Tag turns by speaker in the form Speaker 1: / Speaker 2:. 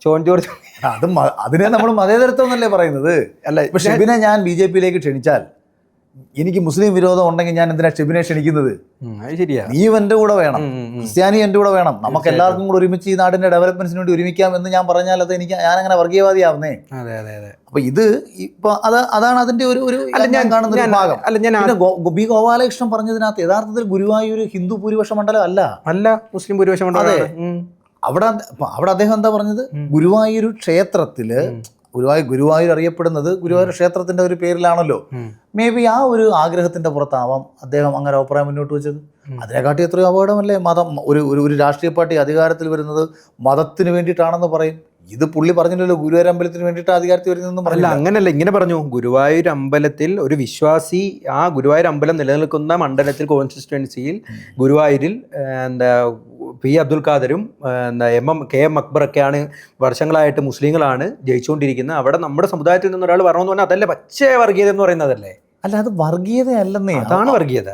Speaker 1: John George
Speaker 2: അതിനെ നമ്മൾ മതേതരത്വം എന്നല്ലേ പറയുന്നത്.
Speaker 1: അല്ല,
Speaker 2: ഇപ്പൊ ഷെബിനെ ഞാൻ BJP-യിലേക്ക് ക്ഷണിച്ചാൽ എനിക്ക് മുസ്ലിം വിരോധം ഉണ്ടെങ്കിൽ ഞാൻ എന്തിനാ ഷെബിനെ ക്ഷണിക്കുന്നത്?
Speaker 1: അത് ശരിയാ.
Speaker 2: നീയും എൻ്റെ കൂടെ വേണം, ക്രിസ്ത്യാനി എൻ്റെ കൂടെ വേണം, നമുക്ക് എല്ലാവർക്കും കൂടെ ഒരുമിച്ച് ഈ നാടിന്റെ ഡെവലപ്മെന്റ്സിന് വേണ്ടി ഒരുമിക്കാം എന്ന് ഞാൻ പറഞ്ഞാൽ അത് ഞാനങ്ങനെ വർഗീയവാദിയാവുന്നേ.
Speaker 1: അതെ അതെ അതെ.
Speaker 2: അപ്പൊ ഇത് ഇപ്പൊ അതാണ് അതിന്റെ ഒരു ഞാൻ കാണുന്ന ഒരു ഭാഗം. പിന്നെ ബി ഗോപാലകൃഷ്ണൻ പറഞ്ഞതിനകത്ത് യഥാർത്ഥത്തിൽ ഗുരുവായൂർ ഹിന്ദു ഭൂരിപക്ഷ മണ്ഡലം അല്ല,
Speaker 1: മുസ്ലിം ഭൂരിപക്ഷ മണ്ഡലം.
Speaker 2: അവിടെ അദ്ദേഹം എന്താ പറഞ്ഞത്? ഗുരുവായൂർ ക്ഷേത്രത്തില് ഗുരുവായൂർ അറിയപ്പെടുന്നത് ഗുരുവായൂർ ക്ഷേത്രത്തിന്റെ ഒരു പേരിലാണല്ലോ. മേ ബി ആ ഒരു ആഗ്രഹത്തിന്റെ പുറത്താവാം അദ്ദേഹം അങ്ങനെ അഭിപ്രായം മുന്നോട്ട് വെച്ചത്. അതിനെക്കാട്ടി എത്രയോ അപകടമല്ലേ മതം. ഒരു രാഷ്ട്രീയ പാർട്ടി അധികാരത്തിൽ വരുന്നത് മതത്തിന് വേണ്ടിയിട്ടാണെന്ന് പറയും. ഇത് പുള്ളി പറഞ്ഞില്ലല്ലോ ഗുരുവായൂർ അമ്പലത്തിന് വേണ്ടിയിട്ട് അധികാരത്തിൽ വരുന്നതെന്നും പറഞ്ഞില്ല.
Speaker 1: അങ്ങനല്ല, ഇങ്ങനെ പറഞ്ഞു. ഗുരുവായൂർ അമ്പലത്തിൽ ഒരു വിശ്വാസി ആ ഗുരുവായൂർ അമ്പലം നിലനിൽക്കുന്ന മണ്ഡലത്തിൽ കോൺസ്റ്റിറ്റ്യുവൻസിയിൽ ഗുരുവായൂരിൽ എന്താ പി അബ്ദുൽ ഖാദറും KM അക്ബറൊക്കെയാണ് വർഷങ്ങളായിട്ട് മുസ്ലിങ്ങളാണ് ജയിച്ചുകൊണ്ടിരിക്കുന്നത്. അവിടെ നമ്മുടെ സമുദായത്തിൽ നിന്ന് ഒരാൾ വരണമെന്ന് പറഞ്ഞാൽ അതല്ലേ പച്ച വർഗീയത എന്ന് പറയുന്നതല്ലേ?
Speaker 2: അല്ല, അത് വർഗീയതയല്ലെന്നേ.
Speaker 1: അതാണ് വർഗീയത.